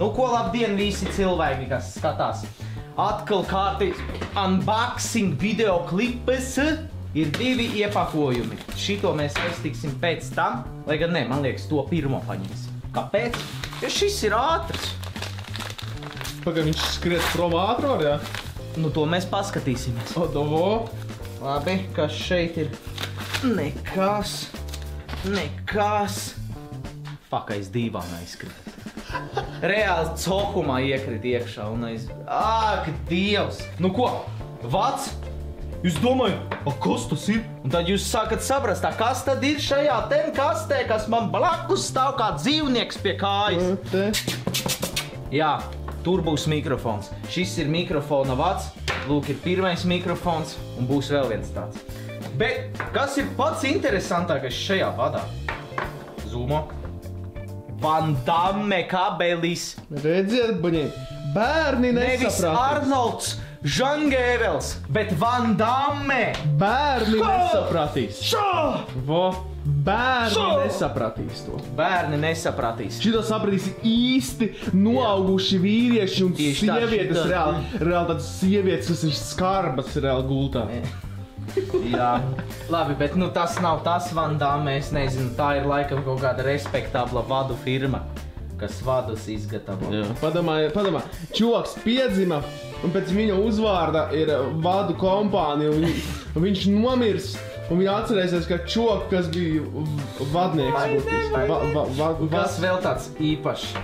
Nu, ko labdien visi cilvēki, kas skatās. Atkal kārtīs unboxing video klipes. Ir 2 iepakojumi. Šito mēs aiztiksim pēc tam, lai gan ne, man liekas, to pirmo paņemsim. Kāpēc? Jo šis ir ātrs. Pagaid, viņš skriet prom ātri var, jā? Nu, to mēs paskatīsimies. O, dovo. Labi, kas šeit ir? Nekas. Fakais dīvām aizkrīt. Reāli cokumā iekrīt iekšā un Ak, Dievs! Nu ko, vats? Jūs domājat, kas tas ir? Un tad jūs sākat saprast, kas tad ir šajā kastē, kas man blakus stāv kā dzīvnieks pie kājas. Jā, tur būs mikrofons. Šis ir mikrofona vats. Lūk, ir pirmais mikrofons un būs vēl viens tāds. Bet kas ir pats interesantākais šajā vadā? Zūmo. Van Damme kabelis. Redziet, buņi, bērni nesapratīs. Nevis Arnolds Žangēvels, bet Van Damme. Bērni nesapratīs. Vo, bērni nesapratīs to. Bērni nesapratīs. Šito sapratīs īsti noauguši vīrieši un sievietes reāli tādas sievietes, kas ir skarbas reāli gultā. Jā, labi, bet nu tas nav tas Van Damme, es nezinu, tā ir laikam kaut kāda respektabla vadu firma, kas vadus izgatavo. Jā, padomā, čoks piedzima un pēc viņa uzvārda ir vadu kompānija un viņš nomirs un viņa atcerēsies, ka čok, kas bija vadnieks būtiski. Kas vēl tāds īpašs?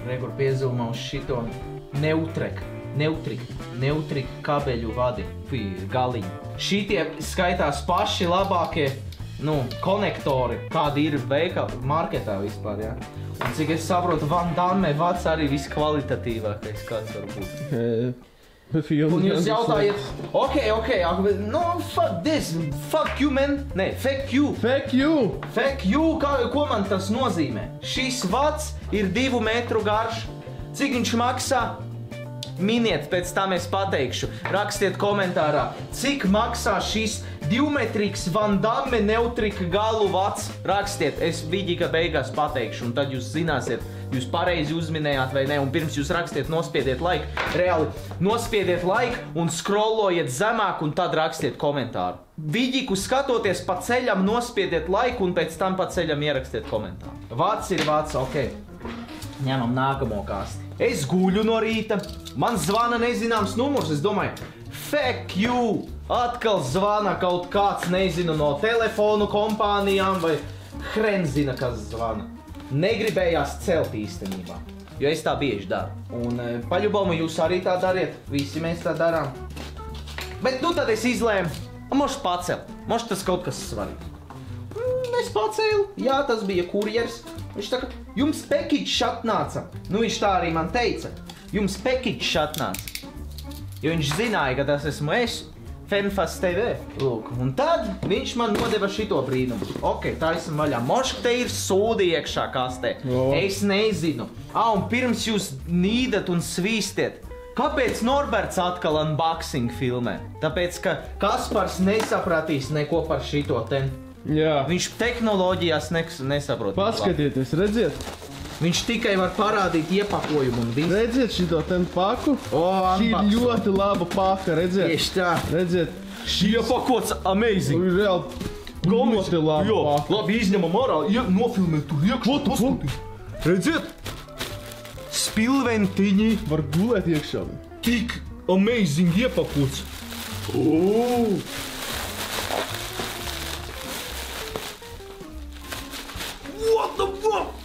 Rekur piezūmā uz šito Neutrik kabeļu vadi, galiņi. Šitie skaitās paši labākie, konektori, kādi ir marketā vispār, jā. Un cik es saprotu, Van Damme vats arī viskvalitatīvākais, kāds var būt. Un jūs jautājat, ok, no, fuck this, fuck you, man. Ne, fuck you. Fuck you. Fuck you, ko man tas nozīmē? Šis vats ir 2 metru garš. Cik viņš maksā? Miniet, pēc tam es pateikšu. Rakstiet komentārā, cik maksā šis 2-metrīgs Van Damme Neutrika galu vats. Rakstiet, es vidīga beigās pateikšu, un tad jūs zināsiet, jūs pareizi uzminējāt vai ne, un pirms jūs rakstiet, nospiediet laiku. Reāli, nospiediet laiku un scrollojiet zemāk, un tad rakstiet komentāru. Vidīku skatoties pa ceļam, nospiediet laiku, un pēc tam pa ceļam ierakstiet komentāru. Vats ir vats, ok. Ņemam nākamo kasti. Es guļu no rīta, man zvana nezināms numurs, es domāju, fuck you, atkal zvana kaut kāds, nezinu, no telefonu kompānijām vai hren zina, kas zvana. Negribējās celt īstenībā, jo es tā bieži daru. Un paļubomu jūs arī tā dariet, visi mēs tā darām. Bet nu tad es izlēmu, moš pacelt, moš tas kaut kas svarīgs. Es pacēlu, jā, tas bija kurjers. Viņš tā kā, jums pekiķis atnāca. Nu, viņš tā arī man teica. Jums pekiķis atnāca. Jo viņš zināja, ka tas esmu es, Fenfas TV. Lūk, un tad viņš man nodeva šito brīnumu. Ok, tā esam vaļā. Mošk, te ir sūdi iekšā kastē. Es nezinu. Un pirms jūs nīdat un svīstiet, kāpēc Norberts atkal unboxing filmē? Tāpēc, ka Kaspars nesapratīs neko par šito ten. Jā. Viņš tehnoloģijās nesaprot. Paskatieties, redziet. Viņš tikai var parādīt iepakojumu un visu. Redziet šito ten paku? Šī ir ļoti laba paka, redziet. Tieši tā. Redziet. Šī iepakots amazing. Reāli ļoti laba paka. Labi, izņemam ārā, nofilmēt tur iekšā. Redziet? Spilventiņi. Var gulēt iekšā. Tik amazing iepakots. What the fuck?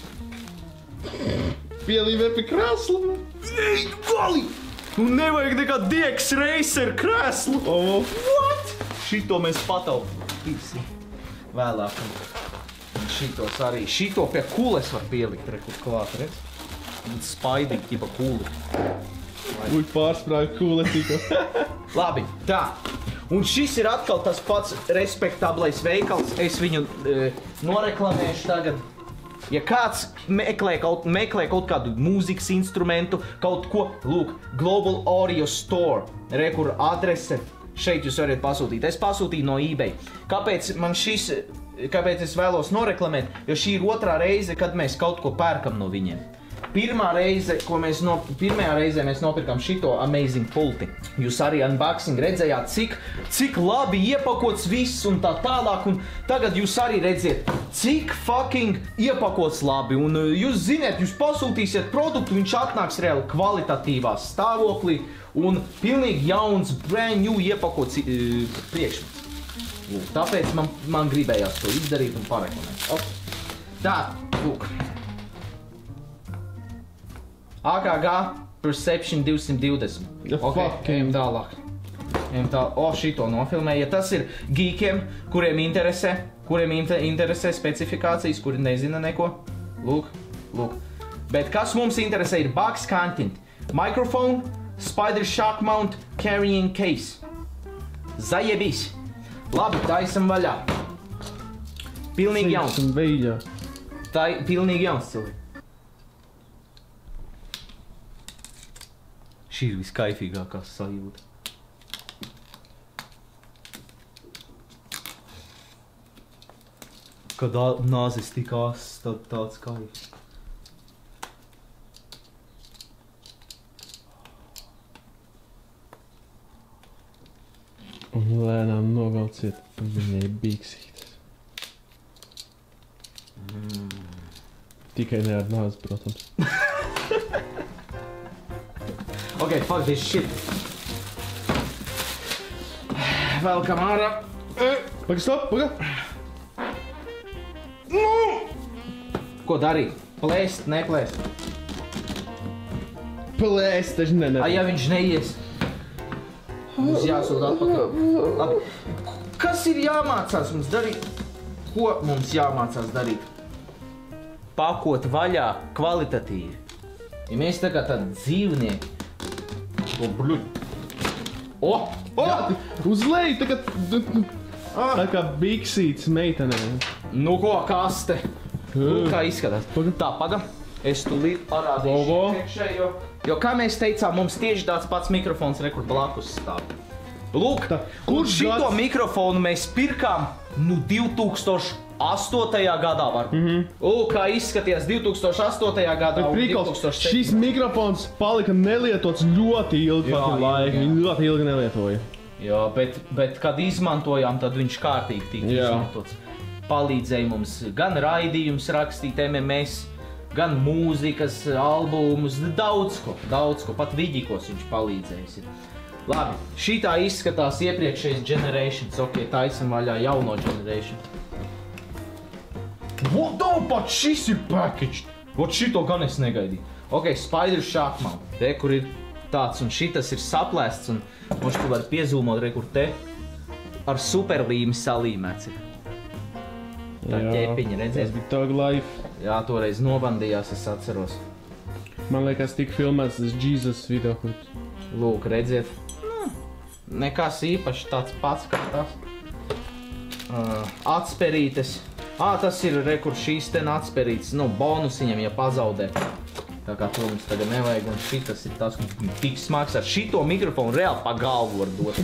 Pielīmē pie krēsla. Ej, gali! Nu nevajag nekā Diegs Racer krēslu. What? Šito mēs pataupīsim vēlāk. Un šitos arī. Šito pie kules var pielikt, rekur klāt, redz? Un spaidīgi, tipa kuli. Uj, pārsprāja kule tikko. Labi, tā. Un šis ir atkal tas pats respektablais veikals. Es viņu noreklamēšu tagad. Ja kāds meklē kaut kādu mūzikas instrumentu, kaut ko, lūk, Global Audio Store, rekur adrese, šeit jūs varat pasūtīt. Es pasūtīju no eBay. Kāpēc es vēlos noreklamēt? Jo šī ir otrā reize, kad mēs kaut ko pērkam no viņiem. pirmajā reizē mēs nopirkām šito amazing pulti. Jūs arī unboxing redzējāt, cik labi iepakots viss un tā tālāk, un tagad jūs arī redziet, cik fucking iepakots labi, un jūs ziniet, jūs pasūtīsiet produktu, viņš atnāks reāli kvalitatīvā stāvoklī, un pilnīgi jauns, brand new iepakots priekšmets. Tāpēc man gribējās to izdarīt un parekomēt. Okay. Tā, lūk. AKG Perception 220. Ok, ejam tālāk. Šito nofilmēju. Ja tas ir geekiem, kuriem interesē specifikācijas, kuri nezina neko. Lūk. Bet kas mums interesē ir box content. Microphone, spider shock mount, carrying case. Zajebīs. Labi, taisam vaļā. Pilnīgi jauns. Tā ir pilnīgi jauns cilvēks. Šī ir viskaifīgākā sajūta. Kad nāzis tik ass, tad tāds kaifs. Un lēnām novelciet viņai bīksītes. Tikai ne ar nāzi, protams. Ok, fuck this shit. Velkam ārā. Paga, stop, paga! Ko darīt? Plēst, neplēst? Plēst, taču ne. Ja viņš neies? Mums jāsūt atpakaļ. Labi. Kas ir jāmācās mums darīt? Ko mums jāmācās darīt? Pakot vaļā kvalitatīvi. Ja mēs tā kā tādi dzīvnieki. Uz leju, tā kā bīksītes meitenē. Nu ko, kaste? Kā izskatās? Tā, paga. Es tūlīt parādīšu iekšējo. Jo, kā mēs teicām, mums tieši tāds pats mikrofons rekur blakus stāv. Lūk, un šito mikrofonu mēs pirkām 2008. gadā var. Lūk, kā izskatījās 2008. gadā un 2007. Šis mikrofons palika nelietots ļoti ilgi laiku. Viņu ļoti ilgi nelietoja. Jā, bet kad izmantojām, tad viņš kārtīgi tika izmantots. Palīdzēja mums gan raidījums rakstīt MMS, gan mūzikas, albumus, daudz ko, pat vidikos viņš palīdzējis. Labi, šitā izskatās iepriekšējais Generations, ok, taisam vaļā jauno Generation. Pat šis ir packaged! Šito gan es negaidīju. Ok, Spider Shock Mount, te, kur ir tāds, un šitas ir saplēsts, un mums tu var piezūmot, kur te ar superlīmi salīmēts ir. Tā ķepiņa, redzies? Tas bija Tug Life. Jā, toreiz novandījās, es atceros. Man liekas, tik filmēts tas Jesus videoklips. Lūk, redziet. Nekas īpaši tāds pats kā tas. Atsperītes. Tas ir, kur šīs ten atsperītes, bonusiņam, ja pazaudē. Tā kā to mums tagad nevajag, un šitas ir tas, tik smags ar šito mikrofonu reāli pa galvu var dot.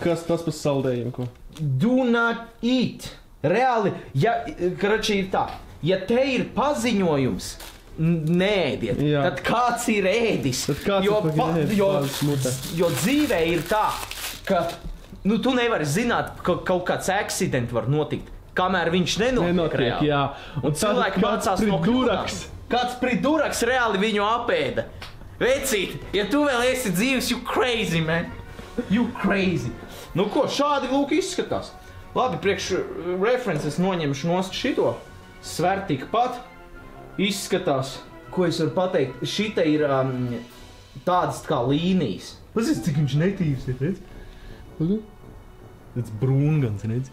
Kas tas par saldējumu, ko? Do not eat. Reāli, karači ir tā, ja te ir paziņojums, neēdiet, tad kāds ir ēdis. Jo dzīvē ir tā, ka tu nevari zināt, ka kaut kāds accident var notikt, kamēr viņš nenotiek reāli. Un cilvēki mācās no kļūdām. Kāds priduraks reāli viņu apēda. Vecīt, ja tu vēl esi dzīves, you crazy, man. You crazy. Nu ko, šādi lūk izskatās. Labi, priekš references noņemšu nost šito. Sver tikpat. Izskatās, ko es varu pateikt, šita ir tādas kā līnijas. Pasies, cik viņš netīvs ir, redz? Tas brūngans, redz?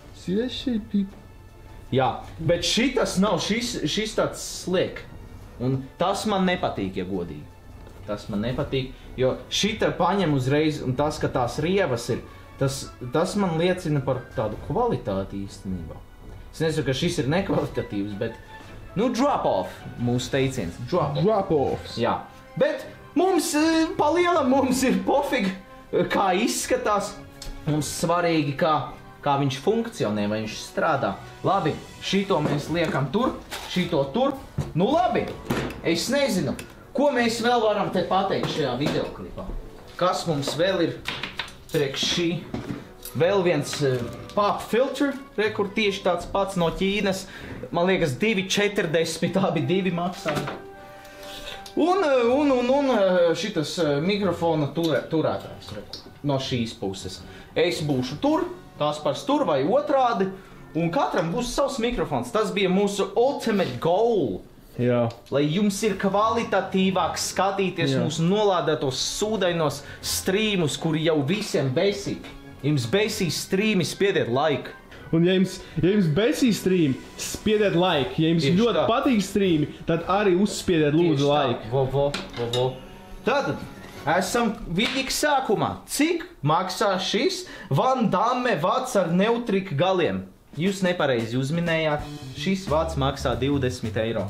Jā, bet šitas nav, šis tāds sliek. Un tas man nepatīk, ja godīgi. Tas man nepatīk, jo šita paņem uzreiz, un tas, ka tās rievas ir, tas man liecina par tādu kvalitāti īstenībā. Es nezinu, ka šis ir nekvalitatīvs, bet, drop off mūsu teiciens. Drop offs. Jā, bet mums, pa lielam mums ir pofig, kā izskatās. Mums svarīgi, kā viņš funkcionē, vai viņš strādā. Labi, šito mēs liekam tur, šito tur. Nu labi, es nezinu, ko mēs vēl varam te pateikt šajā videoklipā. Kas mums vēl ir priekš šī? Vēl viens pop filter, kur tieši tāds pats no Ķīnas. Man liekas 2,40, abi 2 maksāja. Un šitas mikrofona turētājs no šīs puses. Es būšu tur, Kaspars tur vai otrādi, un katram būs savs mikrofons. Tas bija mūsu ultimate goal. Jā. Lai jums ir kvalitatīvāk skatīties mūsu nolādētos sūdainos strīmus, kuri jau visiem besī. Jums besīs strīmi, spiediet like. Un ja jums besīs strīmi, spiediet like. Ja jums ļoti patīk strīmi, tad arī uzspiediet lūdzu like. Vo. Tātad, esam vidīgi sākumā. Cik maksā šis Van Damme vats ar neutrika galiem? Jūs nepareizi uzminējāt, šis vats maksā 20 eiro.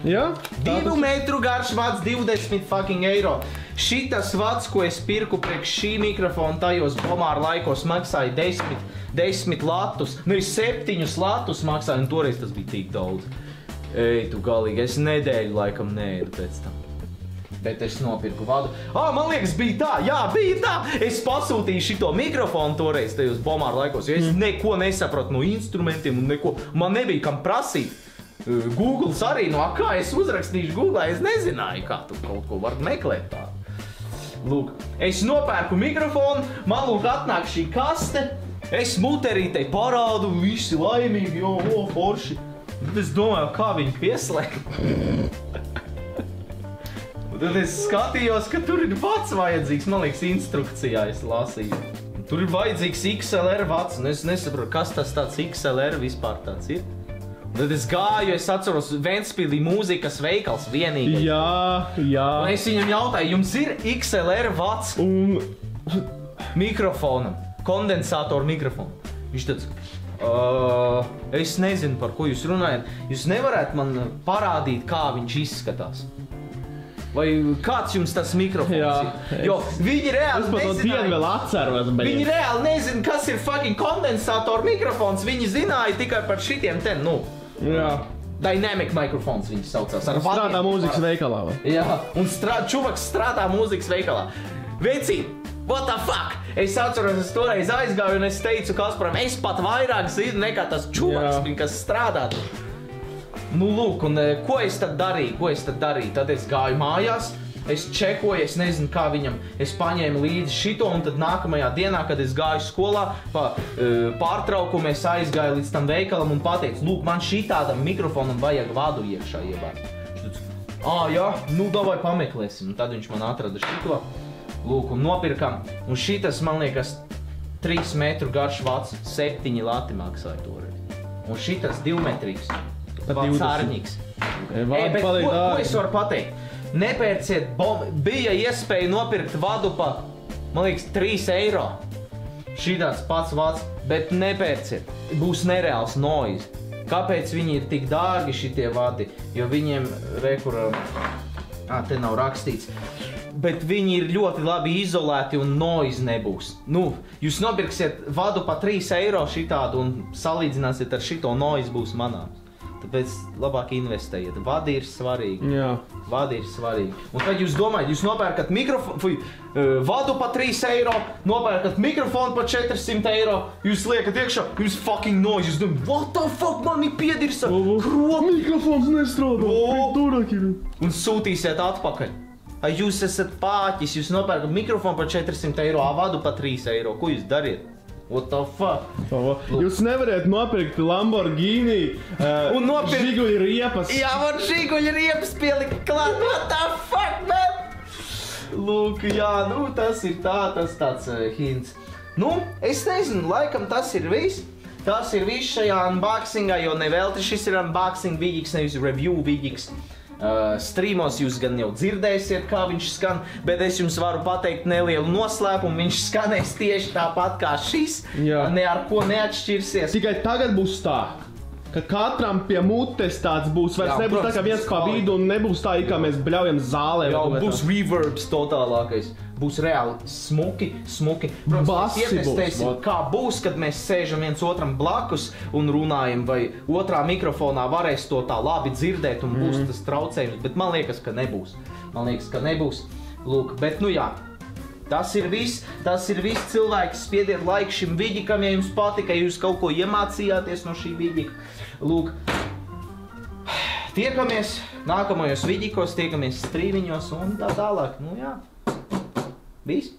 Jā? 2 metru garš vats 20 fucking eiro. Šitas vats, ko es pirku priekš šī mikrofona tajos bomāra laikos, maksāja 10 latus. Nevis 7 latus maksāja, un toreiz tas bija tik daudz. Ej, tu galīgi, es nedēļu laikam neēdu pēc tam. Bet es nopirku vadu. Man liekas, bija tā, jā, bija tā. Es pasūtīju šito mikrofonu toreiz tajos bomāra laikos, jo es neko nesapratu no instrumentiem un neko. Man nebija kam prasīt. Googles arī, kā es uzrakstīšu Google, es nezināju, kā tu kaut ko var meklēt tādu. Lūk, es nopērku mikrofonu, man lūk atnāk šī kaste, es muterītei parādu, visi laimīgi, forši. Tad es domāju, kā viņi pieslēgt. Tad es skatījos, ka tur ir vats vajadzīgs, man liekas, instrukcijā es lasīju. Tur ir vajadzīgs XLR vats, un es nesaprotu, kas tas tāds XLR vispār tāds ir. Un tad es gāju, es atceros Ventspilī mūzikas veikals vienīgais. Jā. Un es viņam jautāju, jums ir XLR vats mikrofonam, kondensātoru mikrofonu? Viņš tāds, es nezinu, par ko jūs runājat. Jūs nevarētu man parādīt, kā viņš izskatās? Vai kāds jums tas mikrofons ir? Jo viņi reāli nezināja. Viņi reāli nezina, kas ir fucking kondensātoru mikrofons. Viņi zināja tikai par šitiem Dynamic mikrofons viņi saucās. Strādā mūzikas veikalā. Jā, un čuvaks strādā mūzikas veikalā. Vecī, what the fuck? Es atceros, es toreiz aizgāju un es teicu Kasparam, es pat vairāk zinu nekā tas čuvaks, kas strādā. Nu, lūk, un ko es tad darīju? Tad es gāju mājās, es čekoju, es nezinu, kā viņam, es paņēmu līdzi šito, un tad nākamajā dienā, kad es gāju skolā, pa pārtraukumu es aizgāju līdz tam veikalam un pateicu, lūk, man šitādam mikrofonam vajag vadu iekšā iebārt. Jā, nu, davai pameklēsim. Un tad viņš man atrada šito, lūk, un nopirkam, un šitas, man liekas, 3 metru garš vats, 7 lati maksāja toreiz. Un šitas 2 metrīgs. Vats ārņīgs. Bet ko es varu pateikt? Nepērciet bija iespēja nopirkt vadu pa, man liekas, 3 eiro. Šitāds pats vats, bet nepērciet. Būs nereāls noise. Kāpēc viņi ir tik dārgi šitie vadi? Jo viņiem, te nav rakstīts. Bet viņi ir ļoti labi izolēti un noise nebūs. Nu, jūs nopirksiet vadu pa 3 eiro šitādu un salīdzināsiet ar šito noise būs manāms. Tāpēc labāk investējiet. Vadi ir svarīgi. Jā. Vadi ir svarīgi. Un tad jūs domājat, jūs nopērkat vadu pa 3 eiro, nopērkat mikrofonu pa 400 eiro, jūs liekat iekšā, jūs fucking noise, jūs domājat, what the fuck, man ir piedirsa kropi. Mikrofons nestrādā. Un sūtīsiet atpakaļ. Jūs esat pāķis, jūs nopērkat mikrofonu pa 400 eiro, vadu pa 3 eiro. Ko jūs dariet? What the fuck? Jūs nevarētu nopirkt Lamborghini žiguļu riepas. Jā, var žiguļu riepas pielikt klāt. What the fuck, man? Lūk, jā, nu tas ir tas tāds hints. Nu, es nezinu, laikam tas ir viss. Tas ir viss šajā unboxingā, jo nevelti šis ir unboxing vidīgs, nevis review vidīgs. Strīmos jūs gan jau dzirdēsiet, kā viņš skan, bet es jums varu pateikt nelielu noslēpumu. Viņš skanēs tieši tāpat kā šis, ne ar ko neatšķirsies. Tikai tagad būs tā, ka katram pie mutes tāds būs, vairs nebūs tā kā viens pa vidu un nebūs tā, kā mēs bļaujam zālē. Jā, būs reverbs totālākais. būs reāli smuki. Protams, mēs ietestēsim, kā būs, kad mēs sēžam viens otram blakus un runājam, vai otrā mikrofonā varēs to tā labi dzirdēt un būs tas traucējums, bet man liekas, ka nebūs. Lūk, bet nu jā. Tas ir viss, cilvēki, spiediet laiku šim vidikam, ja jums patika, ja jūs kaut ko iemācījāties no šī vidika. Lūk, tiekamies nākamajos vidikos, tiekamies strīmiņos un tā tālāk. Nu jā, viss.